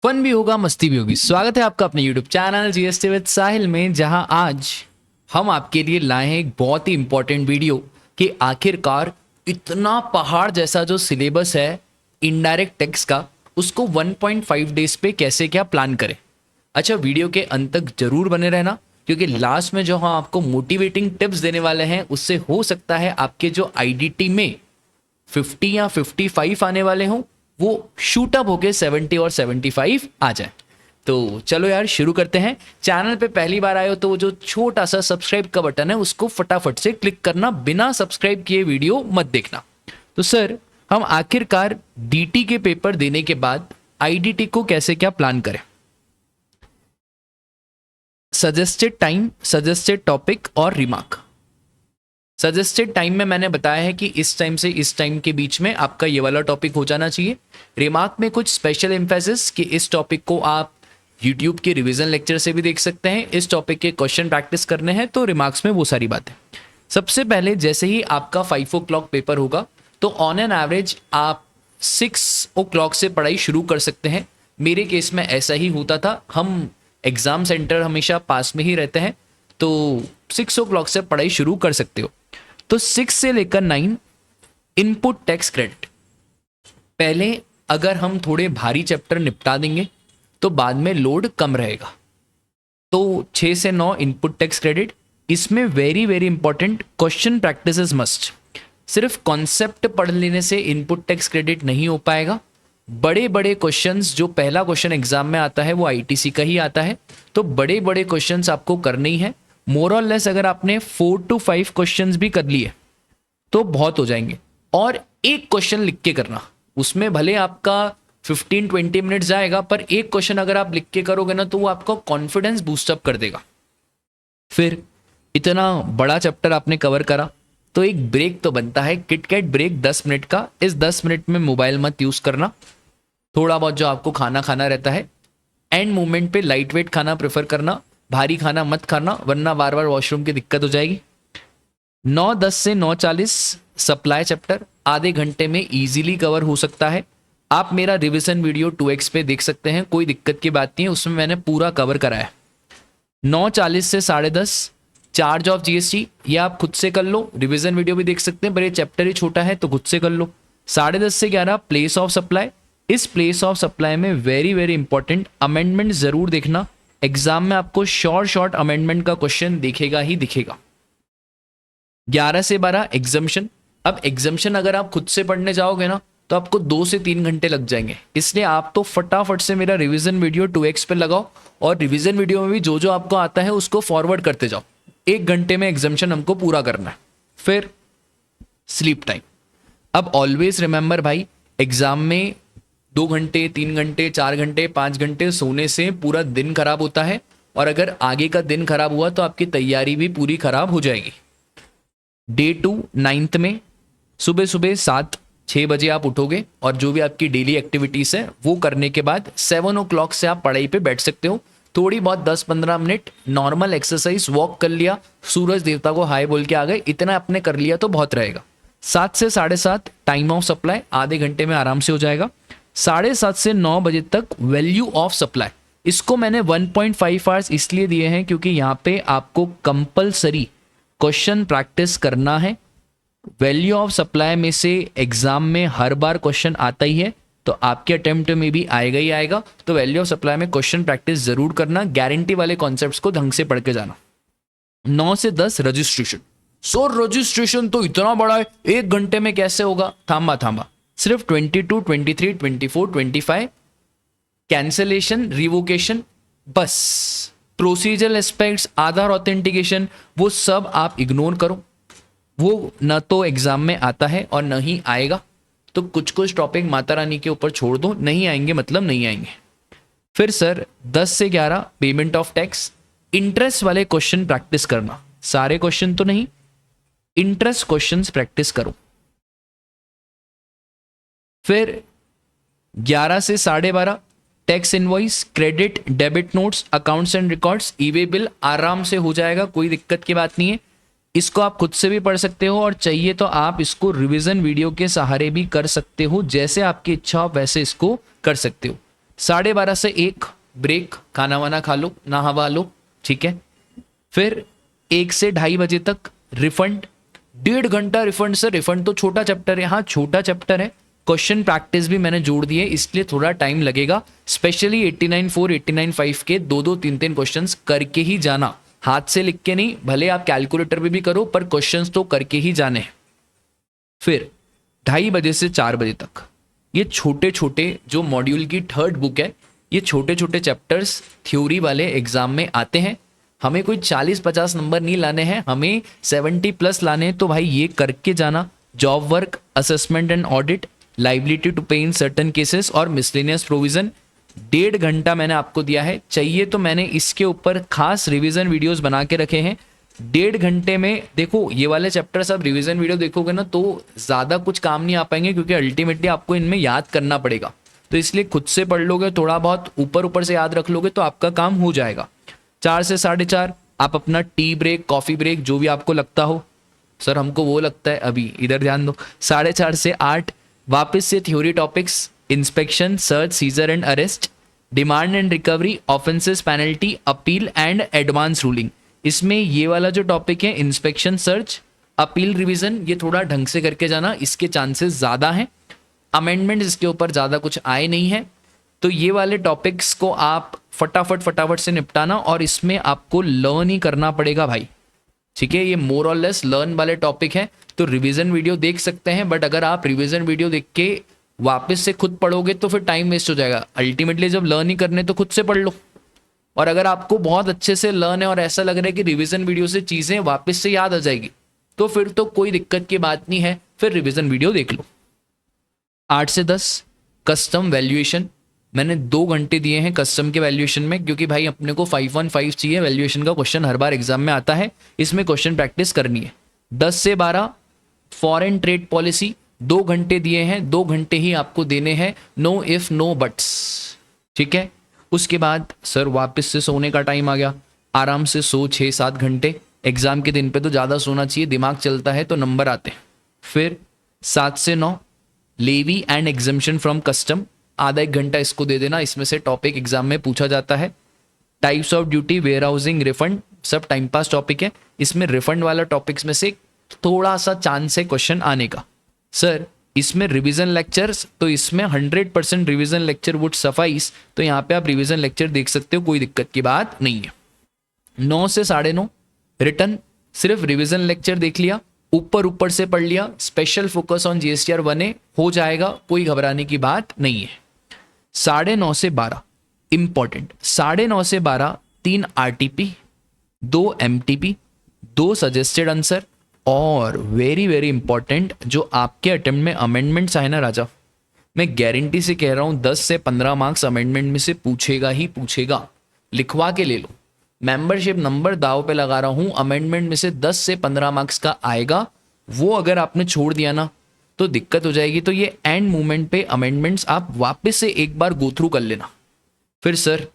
Fun भी होगा, मस्ती भी होगी। स्वागत है आपका अपने YouTube चैनल जीएसटी विद साहिल में, जहां आज हम आपके लिए लाए हैं एक बहुत ही इंपॉर्टेंट वीडियो कि आखिरकार इतना पहाड़ जैसा जो सिलेबस है इनडायरेक्ट टैक्स का, उसको 1.5 डेज पे कैसे क्या प्लान करें। अच्छा, वीडियो के अंत तक जरूर बने रहना, क्योंकि लास्ट में जो हम आपको मोटिवेटिंग टिप्स देने वाले हैं उससे हो सकता है आपके जो आईडीटी में 50 या 55 आने वाले हों वो शूट अप होके 70 और 75 आ जाए। तो चलो यार शुरू करते हैं। चैनल पे पहली बार आए हो तो वो जो छोटा सा सब्सक्राइब का बटन है उसको फटाफट से क्लिक करना, बिना सब्सक्राइब किए वीडियो मत देखना। तो सर, हम आखिरकार डीटी के पेपर देने के बाद आईडीटी को कैसे क्या प्लान करें। सजेस्टेड टाइम, सजेस्टेड टॉपिक और रिमार्क। सजेस्टेड टाइम में मैंने बताया है कि इस टाइम से इस टाइम के बीच में आपका ये वाला टॉपिक हो जाना चाहिए। रिमार्क में कुछ स्पेशल एम्फेसिस कि इस टॉपिक को आप यूट्यूब के रिवीजन लेक्चर से भी देख सकते हैं, इस टॉपिक के क्वेश्चन प्रैक्टिस करने हैं तो रिमार्क्स में वो सारी बातें। सबसे पहले जैसे ही आपका 5 o'clock पेपर होगा तो ऑन एन एवरेज आप 6 o'clock से पढ़ाई शुरू कर सकते हैं। मेरे केस में ऐसा ही होता था, हम एग्ज़ाम सेंटर हमेशा पास में ही रहते हैं तो 6 o'clock से पढ़ाई शुरू कर सकते हो। तो 6 से लेकर 9 इनपुट टैक्स क्रेडिट। पहले अगर हम थोड़े भारी चैप्टर निपटा देंगे तो बाद में लोड कम रहेगा। तो 6 से 9 इनपुट टैक्स क्रेडिट, इसमें very very important question practice is must. सिर्फ कॉन्सेप्ट पढ़ लेने से इनपुट टैक्स क्रेडिट नहीं हो पाएगा। बड़े बड़े क्वेश्चंस, जो पहला क्वेश्चन एग्जाम में आता है वो आईटीसी का ही आता है, तो बड़े बड़े क्वेश्चंस आपको करने ही है। मोर और लेस अगर आपने 4 to 5 क्वेश्चंस भी कर लिए तो बहुत हो जाएंगे। और एक क्वेश्चन लिख के करना, उसमें भले आपका 15-20 मिनट जाएगा, पर एक क्वेश्चन अगर आप लिख के करोगे ना तो वो आपका कॉन्फिडेंस बूस्टअप कर देगा। फिर इतना बड़ा चैप्टर आपने कवर करा तो एक ब्रेक तो बनता है, किटकैट ब्रेक 10 मिनट का। इस 10 मिनट में मोबाइल मत यूज करना, थोड़ा बहुत जो आपको खाना खाना रहता है एंड मोमेंट पे लाइट वेट खाना प्रेफर करना, भारी खाना मत खाना वरना बार बार वॉशरूम की दिक्कत हो जाएगी। 9:10 से 9:40 सप्लाई चैप्टर आधे घंटे में इजीली कवर हो सकता है। आप मेरा रिवीजन वीडियो 2x पे देख सकते हैं, कोई दिक्कत की बात नहीं है, उसमें मैंने पूरा कवर कराया। 9:40 से 10:30 चार्ज ऑफ जीएसटी, ये आप खुद से कर लो, रिवीजन वीडियो भी देख सकते हैं, पर ये चैप्टर ही छोटा है तो खुद से कर लो। 10:30 से 11 प्लेस ऑफ सप्लाई। इस प्लेस ऑफ सप्लाई में वेरी वेरी इंपॉर्टेंट अमेंडमेंट जरूर देखना, एग्जाम में आपको शॉर्ट अमेंडमेंट का क्वेश्चन दिखेगा ही दिखेगा। 11 से 12 एग्जम्पशन। अब एग्जम्पशन अगर आप खुद से पढ़ने जाओगे ना तो आपको 2 से 3 घंटे लग जाएंगे, इसलिए आप तो फटाफट से मेरा रिवीजन वीडियो 2x पे लगाओ और रिवीजन वीडियो में भी जो जो आपको आता है उसको फॉरवर्ड करते जाओ। 1 घंटे में एग्जम्पशन हमको पूरा करना है। फिर स्लीप टाइम। अब ऑलवेज रिमेंबर भाई, एग्जाम में 2 घंटे 3 घंटे 4 घंटे 5 घंटे सोने से पूरा दिन खराब होता है, और अगर आगे का दिन खराब हुआ तो आपकी तैयारी भी पूरी खराब हो जाएगी। डे 2 9th में सुबह सुबह 7-6 बजे आप उठोगे और जो भी आपकी डेली एक्टिविटीज है वो करने के बाद 7 o'clock से आप पढ़ाई पे बैठ सकते हो। थोड़ी बहुत 10-15 मिनट नॉर्मल एक्सरसाइज, वॉक कर लिया, सूरज देवता को हाय बोल के आ गए, इतना आपने कर लिया तो बहुत रहेगा। 7 से 7:30 टाइम ऑफ सप्लाई, आधे घंटे में आराम से हो जाएगा। 7:30 से 9 बजे तक वैल्यू ऑफ सप्लाई, इसको मैंने 1.5 आवर्स इसलिए दिए हैं क्योंकि यहाँ पे आपको कंपलसरी क्वेश्चन प्रैक्टिस करना है। वैल्यू ऑफ सप्लाई में से एग्जाम में हर बार क्वेश्चन आता ही है, तो आपके अटेम्प्ट में भी आएगा ही आएगा, तो वैल्यू ऑफ सप्लाई में क्वेश्चन प्रैक्टिस जरूर करना, गारंटी वाले कॉन्सेप्ट्स को ढंग से पढ़ के जाना। 9 से 10 रजिस्ट्रेशन। सो रजिस्ट्रेशन तो इतना बड़ा है, 1 घंटे में कैसे होगा? थांबा, सिर्फ 22, 23, 24, 25 कैंसलेशन, रिवोकेशन, बस। प्रोसीजरल एस्पेक्ट्स, आधार ऑथेंटिकेशन, वो सब आप इग्नोर करो, वो न तो एग्जाम में आता है और न ही आएगा। तो कुछ कुछ टॉपिक माता रानी के ऊपर छोड़ दो, नहीं आएंगे मतलब नहीं आएंगे। फिर सर 10 से 11 पेमेंट ऑफ टैक्स। इंटरेस्ट वाले क्वेश्चन प्रैक्टिस करना, सारे क्वेश्चन तो नहीं, इंटरेस्ट क्वेश्चंस प्रैक्टिस करो। फिर 11 से 12:30 tax invoice, credit debit notes, accounts and records, e-way bill, आराम से हो जाएगा, कोई दिक्कत की बात नहीं है। इसको आप खुद से भी पढ़ सकते हो और चाहिए तो आप इसको रिवीजन वीडियो के सहारे भी कर सकते हो, जैसे आपकी इच्छा हो वैसे इसको कर सकते हो। 12:30 से 1 ब्रेक, खाना वाना खा लो, नहा लो, ठीक है। फिर 1 से 2:30 बजे तक रिफंड, 1.5 घंटा रिफंड। सर रिफंड तो छोटा चैप्टर है, हाँ छोटा चैप्टर है, क्वेश्चन प्रैक्टिस भी मैंने जोड़ दिए इसलिए थोड़ा टाइम लगेगा। स्पेशली 89.4 89.5 के 2-2 3-3 क्वेश्चंस करके ही जाना, हाथ से लिख के नहीं, भले आप कैलकुलेटर पे भी करो पर क्वेश्चंस तो करके ही जाने हैं। फिर 2:30 बजे से 4 बजे तक ये छोटे छोटे जो मॉड्यूल की 3rd बुक है, ये छोटे छोटे चैप्टर्स थ्योरी वाले एग्जाम में आते हैं। हमें कोई 40-50 नंबर नहीं लाने हैं, हमें 70+ लाने हैं, तो भाई ये करके जाना। Job work, assessment and audit, liability to pay in certain cases और मिसलेनियस प्रोविजन। 1.5 घंटा मैंने आपको दिया है, चाहिए तो मैंने इसके ऊपर खास रिवीजन वीडियोस बना के रखे हैं। 1.5 घंटे में देखो ये वाले चैप्टर्स आप रिवीजन वीडियो देखोगे ना तो ज़्यादा कुछ काम नहीं आ पाएंगे, क्योंकि अल्टीमेटली आपको इनमें याद करना पड़ेगा। तो इसलिए खुद से पढ़ लोगे, थोड़ा बहुत ऊपर ऊपर से याद रख लोगे तो आपका काम हो जाएगा। 4 से 4:30 आप अपना टी ब्रेक, कॉफ़ी ब्रेक, जो भी आपको लगता हो। सर हमको वो लगता है, अभी इधर ध्यान दो। 4:30 से 8 वापस से theory topics, inspection, search, seizure and arrest, demand and recovery, offences, penalty, appeal and advance ruling. इसमें ये वाला जो टॉपिक है इंस्पेक्शन, सर्च, अपील, रिवीजन, ये थोड़ा ढंग से करके जाना, इसके चांसेस ज़्यादा हैं। अमेंडमेंट इसके ऊपर ज़्यादा कुछ आए नहीं है, तो ये वाले टॉपिक्स को आप फटाफट से निपटाना, और इसमें आपको लर्न ही करना पड़ेगा भाई, ठीक है। ये मोर और लेस लर्न वाले टॉपिक है, तो रिवीजन वीडियो देख सकते हैं, बट अगर आप रिवीजन वीडियो देख के वापस से खुद पढ़ोगे तो फिर टाइम वेस्ट हो जाएगा। अल्टीमेटली जब लर्न ही करने तो खुद से पढ़ लो। और अगर आपको बहुत अच्छे से लर्न है और ऐसा लग रहा है कि रिवीजन वीडियो से चीज़ें वापस से याद आ जाएगी, तो फिर तो कोई दिक्कत की बात नहीं है, फिर रिवीजन वीडियो देख लो। 8 से 10 कस्टम वैल्यूएशन, मैंने 2 घंटे दिए हैं कस्टम के वैल्यूएशन में, क्योंकि भाई अपने को 515 चाहिए। वैल्यूएशन का क्वेश्चन हर बार एग्जाम में आता है, इसमें क्वेश्चन प्रैक्टिस करनी है। 10 से 12 फॉरेन ट्रेड पॉलिसी, 2 घंटे दिए हैं, 2 घंटे ही आपको देने हैं, नो इफ नो बट्स, ठीक है। उसके बाद सर वापस से सोने का टाइम आ गया, आराम से सो 6-7 घंटे। एग्जाम के दिन पे तो ज़्यादा सोना चाहिए, दिमाग चलता है तो नंबर आते हैं। फिर 7 से 9 levy and exemption from custom, आधा 1 घंटा इसको दे देना, इसमें से टॉपिक एग्जाम में पूछा जाता है। Types of duty, warehousing, refund, सब टाइम पास टॉपिक है। इसमें रिफंड वाला टॉपिक्स में से थोड़ा सा चांस है क्वेश्चन आने का। सर इसमें रिवीजन लेक्चर्स, तो इसमें 100% रिवीजन लेक्चर वुड सफाइस, तो यहाँ पे आप रिवीजन लेक्चर देख सकते हो, कोई दिक्कत की बात नहीं है। 9 से 9:30 रिटर्न, सिर्फ रिवीजन लेक्चर देख लिया, ऊपर से पढ़ लिया, special focus on GSTR 1A हो जाएगा, कोई घबराने की बात नहीं है। 9:30 से 12 इंपॉर्टेंट, 9:30 से 12 3 RTP, 2 MTP, 2 सजेस्टेड आंसर, और वेरी इंपॉर्टेंट जो आपके अटेम्प्ट में अमेंडमेंट्स आए ना राजा, मैं गारंटी से कह रहा हूँ 10 से 15 मार्क्स अमेंडमेंट में से पूछेगा ही पूछेगा, लिखवा के ले लो। मेंबरशिप नंबर दाव पे लगा रहा हूँ, अमेंडमेंट में से 10 से 15 मार्क्स का आएगा, वो अगर आपने छोड़ दिया ना तो दिक्कत हो जाएगी। तो ये एंड मोमेंट पे अमेंडमेंट्स आप वापस से एक बार गो थ्रू कर लेना। फिर सर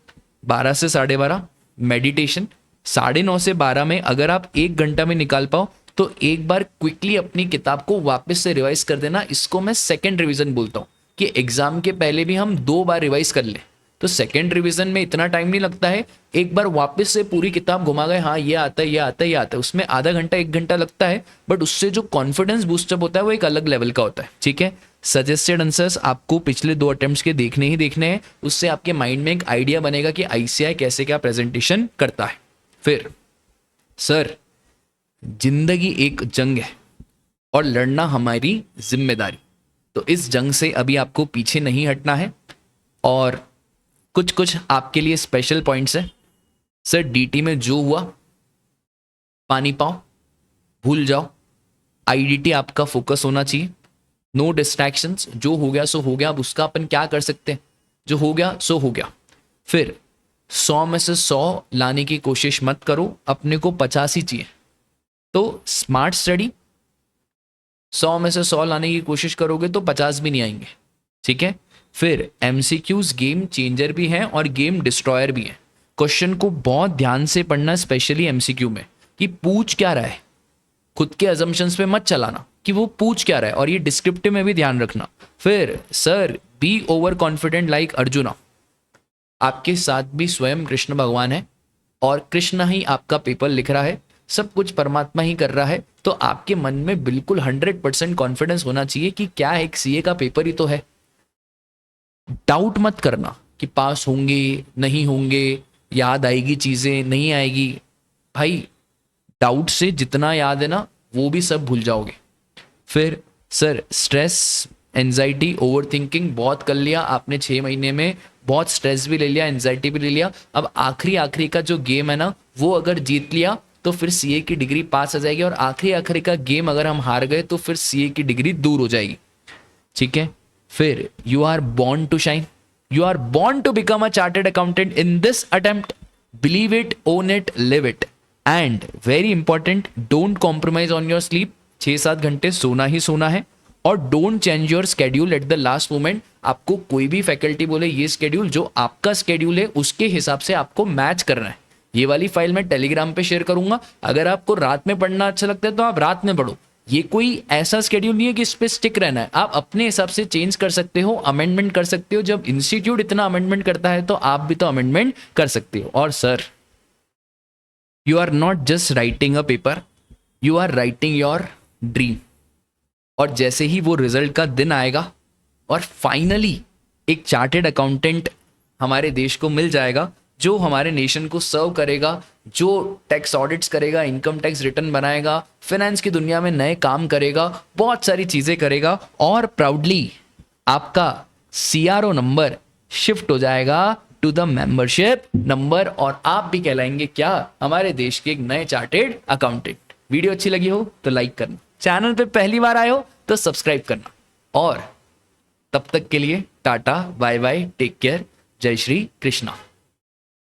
12 से 12:30 मेडिटेशन, 9:30 से 12 में अगर आप 1 घंटा में निकाल पाओ तो एक बार क्विकली अपनी किताब को वापस से रिवाइज कर देना। इसको मैं सेकंड रिवीजन बोलता हूँ, कि एग्जाम के पहले भी हम 2 बार रिवाइज कर ले, तो सेकंड रिवीजन में इतना टाइम नहीं लगता है। एक बार वापस से पूरी किताब घुमा गए, हाँ ये आता है ये आता है ये आता है, उसमें आधा घंटा 1 घंटा लगता है, बट उससे जो कॉन्फिडेंस बूस्टअप होता है वो एक अलग लेवल का होता है, ठीक है। सजेस्टेड आंसर्स आपको पिछले 2 अटेम्प्ट्स के देखने ही देखने हैं, उससे आपके माइंड में एक आइडिया बनेगा कि ICI कैसे क्या प्रेजेंटेशन करता है। फिर सर जिंदगी एक जंग है और लड़ना हमारी जिम्मेदारी, तो इस जंग से अभी आपको पीछे नहीं हटना है। और कुछ आपके लिए स्पेशल पॉइंट्स है। सर DT में जो हुआ पानी पाओ, भूल जाओ, IDT आपका फोकस होना चाहिए, नो डिस्ट्रैक्शंस, जो हो गया सो हो गया, अब उसका अपन क्या कर सकते हैं, जो हो गया सो हो गया। फिर 100 में से 100 लाने की कोशिश मत करो, अपने को 50 ही चाहिए। तो स्मार्ट स्टडी, 100 में से 100 लाने की कोशिश करोगे तो 50 भी नहीं आएंगे, ठीक है। फिर MCQs गेम चेंजर भी हैं और गेम डिस्ट्रॉयर भी हैं। क्वेश्चन को बहुत ध्यान से पढ़ना, स्पेशली MCQ में, कि पूछ क्या रहा है, खुद के अजम्पशंस पे मत चलाना कि वो पूछ क्या रहा है, और ये डिस्क्रिप्टिव में भी ध्यान रखना। फिर sir be over confident like Arjuna, आपके साथ भी स्वयं कृष्ण भगवान है और कृष्ण ही आपका पेपर लिख रहा है, सब कुछ परमात्मा ही कर रहा है। तो आपके मन में बिल्कुल 100% कॉन्फिडेंस होना चाहिए कि क्या एक सीए का पेपर ही तो है। डाउट मत करना कि पास होंगे नहीं होंगे, याद आएगी चीजें नहीं आएगी। भाई डाउट से जितना याद है ना वो भी सब भूल जाओगे। फिर sir stress, anxiety, over thinking बहुत कर लिया आपने 6 महीने में, बहुत स्ट्रेस भी ले लिया, एंजाइटी भी ले लिया। अब आखिरी आखिरी का जो गेम है ना वो अगर जीत लिया तो फिर सीए की डिग्री पास हो जाएगी, और आखिरी आखिरी का गेम अगर हम हार गए तो फिर सीए की डिग्री दूर हो जाएगी। ठीक है। फिर you are born to shine, you are born to become a chartered accountant in this attempt. Believe it, own it, live it, and very important, don't compromise on your sleep. 6-7 घंटे सोना ही सोना है, और don't change your schedule at the last moment. आपको कोई भी faculty बोले ये स्केड्यूल, जो आपका स्केड्यूल है उसके हिसाब से आपको मैच करना है। ये वाली फाइल मैं टेलीग्राम पे शेयर करूंगा, अगर आपको रात में पढ़ना अच्छा लगता है तो आप रात में पढ़ो। ये कोई ऐसा स्केड्यूल नहीं है कि इस पे स्टिक रहना है, आप अपने हिसाब से चेंज कर सकते हो, अमेंडमेंट कर सकते हो। जब इंस्टीट्यूट इतना अमेंडमेंट करता है तो आप भी तो अमेंडमेंट कर सकते हो। और sir you are not just writing a paper, you are writing your dream. और जैसे ही वो रिजल्ट का दिन आएगा और फाइनली एक चार्टेड अकाउंटेंट हमारे देश को मिल जाएगा जो हमारे नेशन को सर्व करेगा, जो टैक्स ऑडिट्स करेगा, इनकम टैक्स रिटर्न बनाएगा, फाइनेंस की दुनिया में नए काम करेगा, बहुत सारी चीज़ें करेगा, और प्राउडली आपका सीआरओ नंबर शिफ्ट हो जाएगा टू द मेंबरशिप नंबर, और आप भी कहलाएंगे क्या, हमारे देश के एक नए चार्टेड अकाउंटेंट। वीडियो अच्छी लगी हो तो लाइक करना, चैनल पे पहली बार आए हो तो सब्सक्राइब करना, और तब तक के लिए tata bye bye, take care, जय श्री कृष्णा।